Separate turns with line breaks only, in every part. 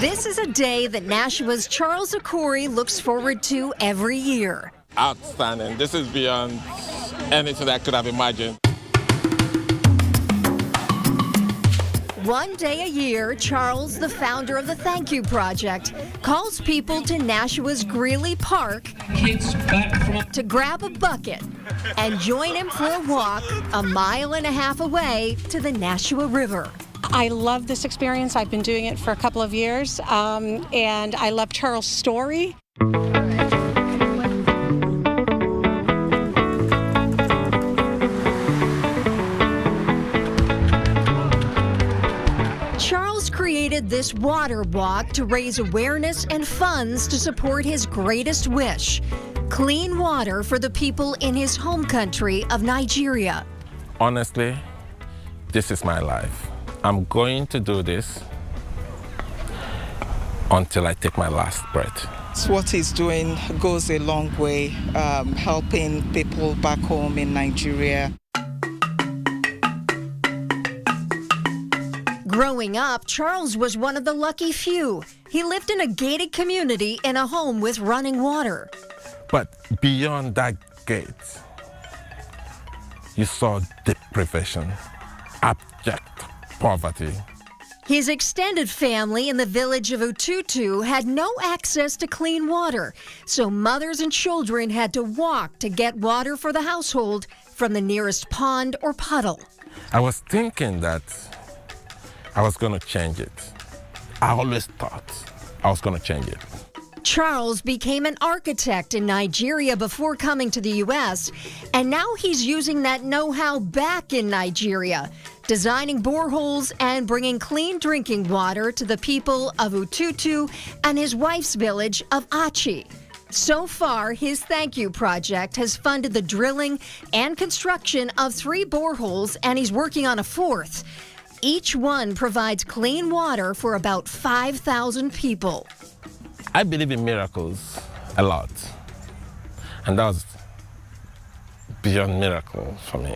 This is a day that Nashua's Charles Okori looks forward to every year.
Outstanding. This is beyond anything I could have imagined.
One day a year, Charles, the founder of the Thank You Project, calls people to Nashua's Greeley Park to grab a bucket and join him for a walk 1.5 miles away to the Nashua River.
I love this experience. I've been doing it for a couple of years, and I love Charles' story.
Charles created this water walk to raise awareness and funds to support his greatest wish, clean water for the people in his home country of Nigeria.
Honestly, this is my life. I'm going to do this until I take my last breath.
What he's doing goes a long way, helping people back home in Nigeria.
Growing up, Charles was one of the lucky few. He lived in a gated community in a home with running water.
But beyond that gate, you saw deprivation, abject poverty.
His extended family in the village of Ututu had no access to clean water, so mothers and children had to walk to get water for the household from the nearest pond or puddle.
I was thinking that I was going to change it. I always thought I was going to change it.
Charles became an architect in Nigeria before coming to the U.S., and now he's using that know-how back in Nigeria, designing boreholes and bringing clean drinking water to the people of Ututu and his wife's village of Achi. So far, his Thank You Project has funded the drilling and construction of 3 boreholes, and he's working on a 4th. Each one provides clean water for about 5,000 people.
I believe in miracles a lot, and that was beyond miracle for me.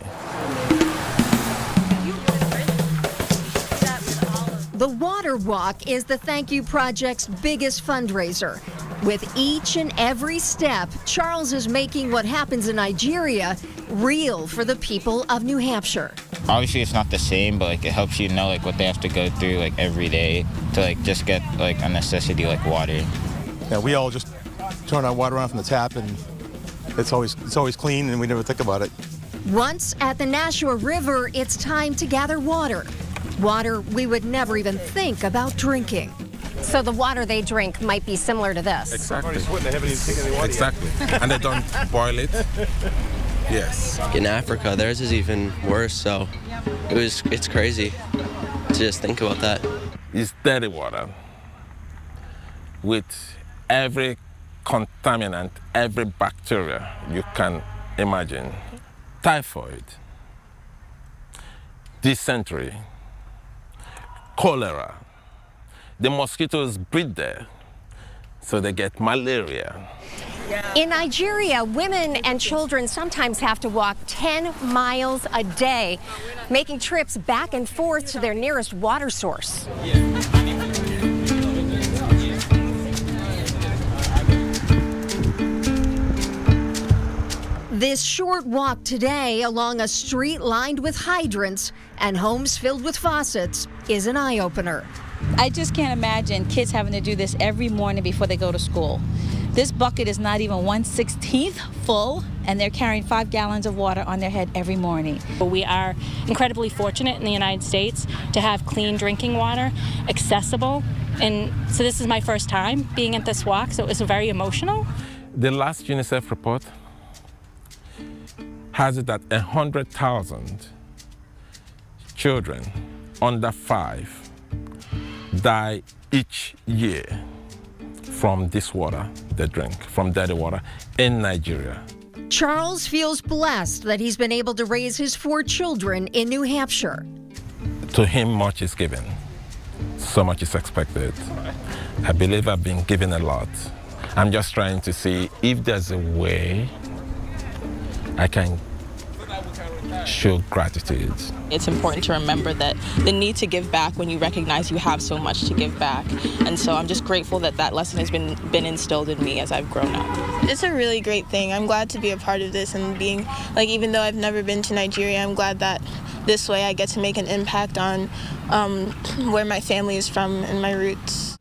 The Water Walk is the Thank You Project's biggest fundraiser. With each and every step, Charles is making what happens in Nigeria real for the people of New Hampshire.
Obviously, it's not the same, but it helps you know what they have to go through every day to just get a necessity like water.
Yeah, we all just turn our water on from the tap, and it's always clean, and we never think about it.
Once at the Nashua River, it's time to gather water. Water we would never even think about drinking.
So the water they drink might be similar to this.
Exactly.
They haven't even taken any water
exactly. And they don't boil it. Yes.
In Africa, theirs is even worse, so it's crazy to just think about that.
It's dirty water with every contaminant, every bacteria you can imagine. Typhoid, dysentery, cholera. The mosquitoes breed there, so they get malaria.
In Nigeria, women and children sometimes have to walk 10 miles a day, making trips back and forth to their nearest water source.
This short walk today along a street lined with hydrants and homes filled with faucets is an eye-opener.
I just can't imagine kids having to do this every morning before they go to school. This bucket is not even 1/16 full, and they're carrying 5 gallons of water on their head every morning.
We are incredibly fortunate in the United States to have clean drinking water accessible. And so this is my first time being at this walk, so it was very emotional.
The last UNICEF report has it that 100,000 children under 5 die each year from this water they drink, from dirty water in Nigeria.
Charles feels blessed that he's been able to raise his 4 children in New Hampshire.
To him, much is given. So much is expected. I believe I've been given a lot. I'm just trying to see if there's a way I can show gratitude.
It's important to remember that the need to give back when you recognize you have so much to give back. And so I'm just grateful that that lesson has been instilled in me as I've grown up.
It's a really great thing. I'm glad to be a part of this and being, like, even though I've never been to Nigeria, I'm glad that this way I get to make an impact on where my family is from and my roots.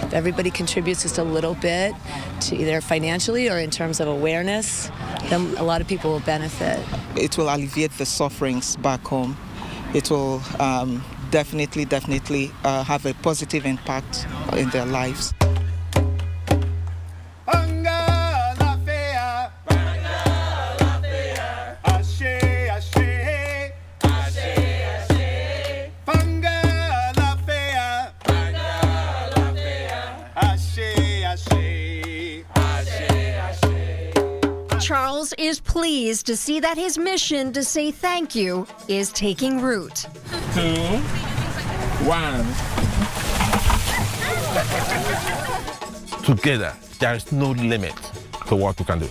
If everybody contributes just a little bit, to either financially or in terms of awareness, then a lot of people will benefit.
It will alleviate the sufferings back home. It will definitely have a positive impact in their lives.
Charles is pleased to see that his mission to say thank you is taking root.
2, 1. Together, there is no limit to what we can do.